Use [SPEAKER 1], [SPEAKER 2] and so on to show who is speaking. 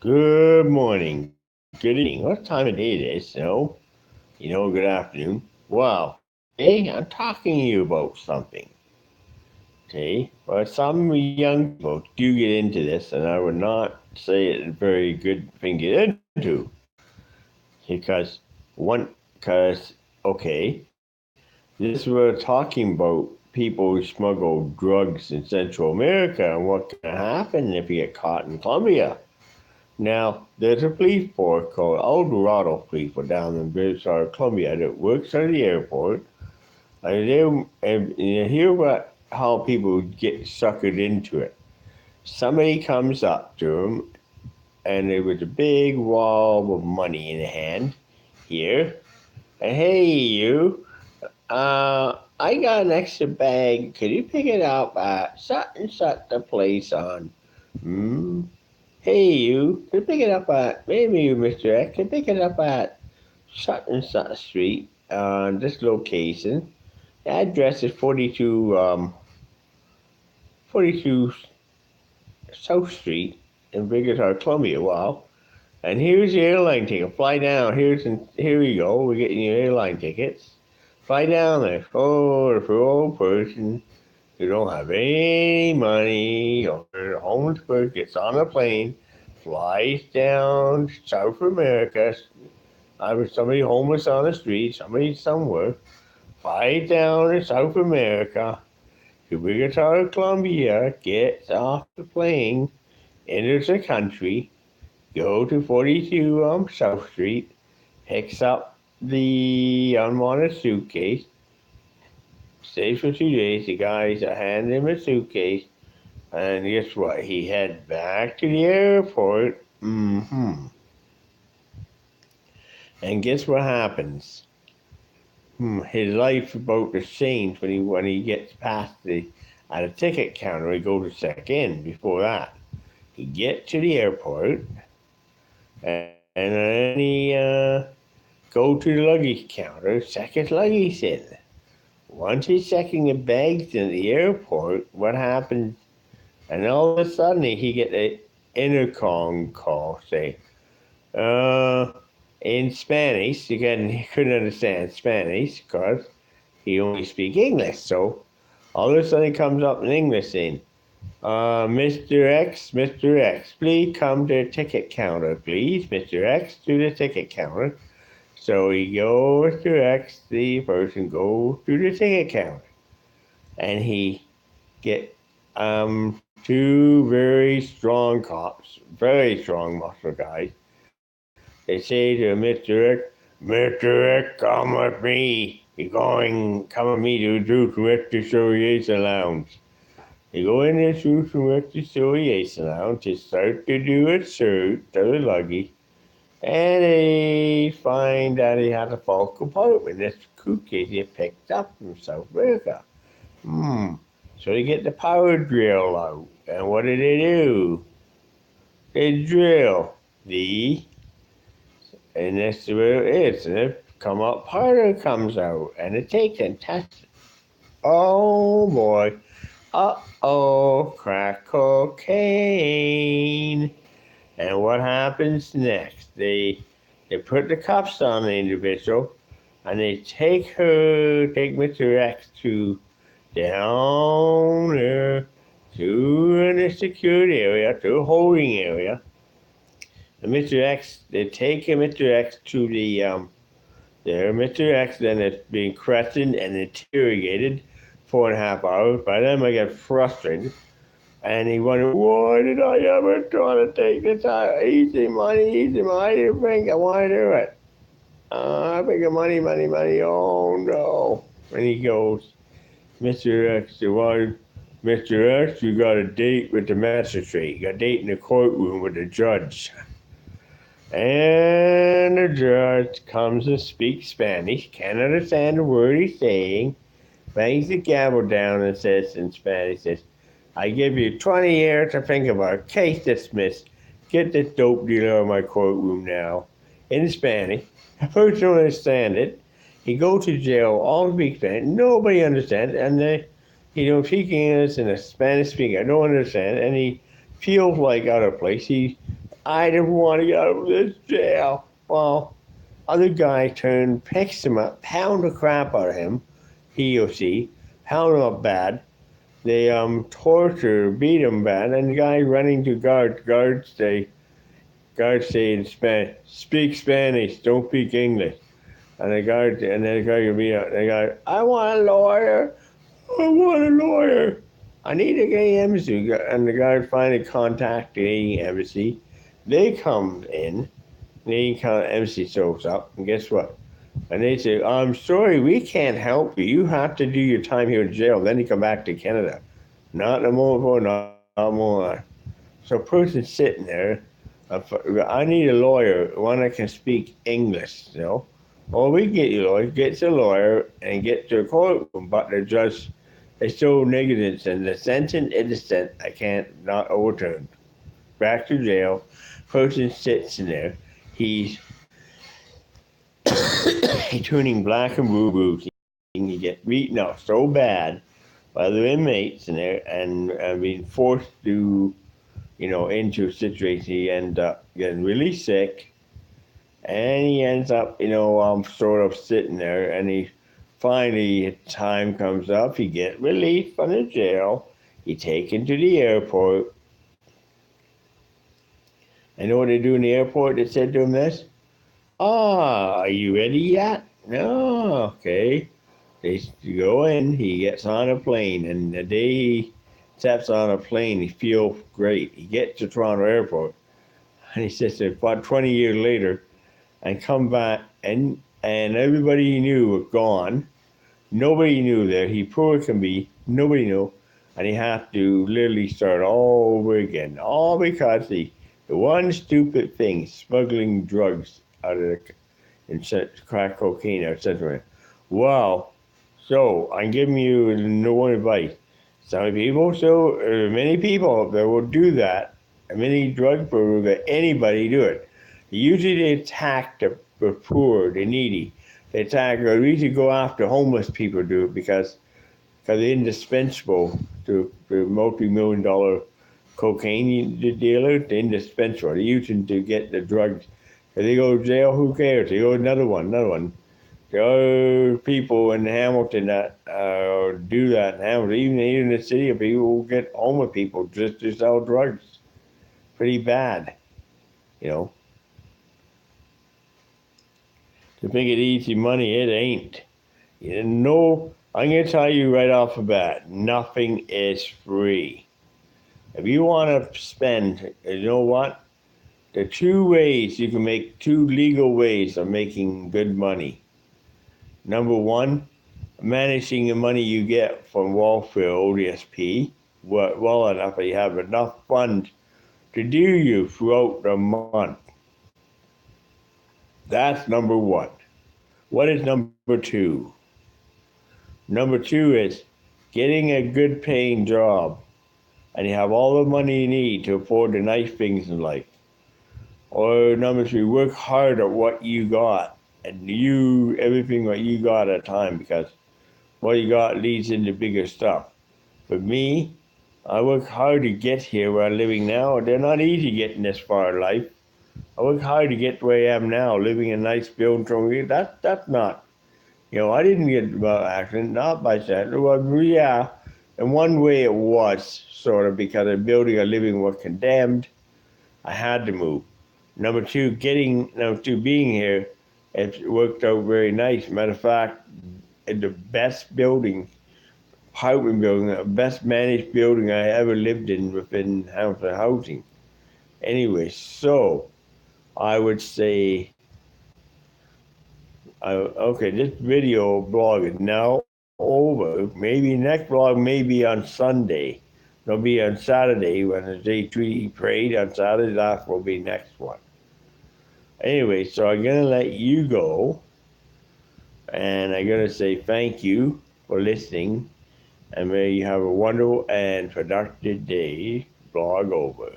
[SPEAKER 1] Good morning. Good evening. What time of day it is? Good afternoon. Wow. Hey, I'm talking to you about something. Okay. Well, some young people do get into this, and I would not say it's a very good thing to get into. Because, okay, this we're talking about people who smuggle drugs in Central America and what can happen if you get caught in Colombia. Now, there's a police force called El Dorado Police Force down in British Columbia that works at the airport. And you hear about how people get suckered into it. Somebody comes up to them, and there was a big wall of money in the hand here. And hey, you, I got an extra bag. Could you pick it up at such and such a place on? Hmm? Hey, you can pick it up at, maybe you, Mr. X, can pick it up at such and such street on this location. The address is 42 South Street in Biggers, Columbia. Wow. And here's your airline ticket. Fly down. Here we go. We're getting your airline tickets. Fly down there. For old person who don't have any money or a homeless person gets on a plane, flies down South America. I was somebody homeless on the street, somebody somewhere, flies down to South America to Bogota, Colombia, gets off the plane, enters the country, go to 42 South Street, picks up the unwanted suitcase, stays for 2 days. The guys hand him a suitcase, and guess what? He heads back to the airport. And guess what happens? His life's about to change when he gets past the at a ticket counter. He goes to check in. Before that, he gets to the airport, and then he go to the luggage counter, check his luggage in. Once he's checking the bags in the airport, what happens? And all of a sudden, he get an intercom call say, in Spanish. Again, he couldn't understand Spanish because he only speaks English. So all of a sudden, it comes up in English saying, Mr. X, please come to the ticket counter, please. Mr. X, to the ticket counter. So he goes to X, the person goes to the ticket counter. And he get two very strong cops, very strong muscle guys. They say to Mr. X, come with me. Come with me to the reconciliation lounge. They go in the reconciliation lounge to start to do a search of the luggage, and they find that he had a false compartment. This suitcase he had picked up from South America. So they get the power drill out, and what do? They drill the, and that's where it is. And it come up, powder comes out, and it takes and tests. Oh boy. Crack cocaine. And what happens next? They put the cuffs on the individual, and they take Mr. X to down there to the security area, to a holding area. And they take Mr. X to there. Mr. X then is being questioned and interrogated 4.5 hours. By then I get frustrated. And he wondered, why did I ever try to take this out? Easy money. I didn't think I want to do it. I think of money. Oh no. And he goes, Mr. X, Mr. X, you got a date with the magistrate. You got a date in the courtroom with the judge. And the judge comes and speaks Spanish, can't understand a word he's saying, bangs the gavel down and says in Spanish, I give you 20 years to think about it. Case dismissed. Get this dope dealer out of my courtroom now. In Spanish. The person don't understand it. He goes to jail, all speak Spanish. Nobody understands it. And speaking English in a Spanish speaker, I don't understand it. And he feels like out of place. I don't want to get out of this jail. Well, other guy picks him up, pound the crap out of him, he or she, pound him up bad. They torture, beat him bad, and the guy running to guards. Guards say in Spanish, speak Spanish, don't speak English. And the guy will be out. The guy, I want a lawyer. I want a lawyer. I need a gay embassy. And the guy finally contact the embassy. They come in. The embassy shows up, and guess what? And they say, I'm sorry, we can't help you. You have to do your time here in jail. Then you come back to Canada. Not no more, not more. So a person's sitting there. I need a lawyer, one that can speak English, you know. Well, we get you a lawyer, gets a lawyer, and get to a courtroom, but the judge is so negligent, and the sentence innocent, I can't not overturn. Back to jail, person sits in there. He's turning black and blue. He gets beaten up so bad by the inmates in there, and being forced to, into a situation. He ends up getting really sick, and he ends up, sort of sitting there, and he finally, time comes up, he gets released from the jail, he taken to the airport. I know what they do in the airport. They said to him this, are you ready yet? No, okay. They go in, he gets on a plane, and the day he steps on a plane, he feels great. He gets to Toronto Airport, and he says about 20 years later, and come back, and everybody he knew was gone. Nobody knew there. He poor can be. Nobody knew, and he had to literally start all over again. All because the one stupid thing, smuggling drugs out of crack cocaine, etc. Wow. So I'm giving you no one advice. Some people, many people that will do that. Many drug pullers that anybody do it. Usually they attack the poor, the needy. They attack, or usually go after homeless people do it because they're indispensable to multi-million-dollar cocaine dealer. They're indispensable. They use them to get the drugs. If they go to jail, who cares? They go another one. There are people in Hamilton that do that in Hamilton. Even in the city, people get homeless people just to sell drugs. Pretty bad, To make it easy money, it ain't. I'm going to tell you right off the bat, nothing is free. If you want to spend, you know what? There are two legal ways of making good money. Number one, managing the money you get from welfare, ODSP, well enough that you have enough funds to do you throughout the month. That's number one. What is number two? Number two is getting a good paying job, and you have all the money you need to afford the nice things in life. Or number three, work hard at what you got, and everything what you got at a time, because what you got leads into bigger stuff. For me, I work hard to get here where I'm living now. They're not easy getting this far in life. I work hard to get where I am now, living in a nice building. That's not, I didn't get about accident, not by chance. Well, yeah, in one way it was sort of because the building I living was condemned. I had to move. Number two, being here, it worked out very nice. Matter of fact, the best building, apartment building, the best managed building I ever lived in within Hamilton Housing. Anyway, so I would say, this video blog is now over. Maybe next blog may be on Sunday. It'll be on Saturday when the J3 parade on Saturday. That will be next one. Anyway, so I'm going to let you go. And I'm going to say thank you for listening. And may you have a wonderful and productive day. Blog over.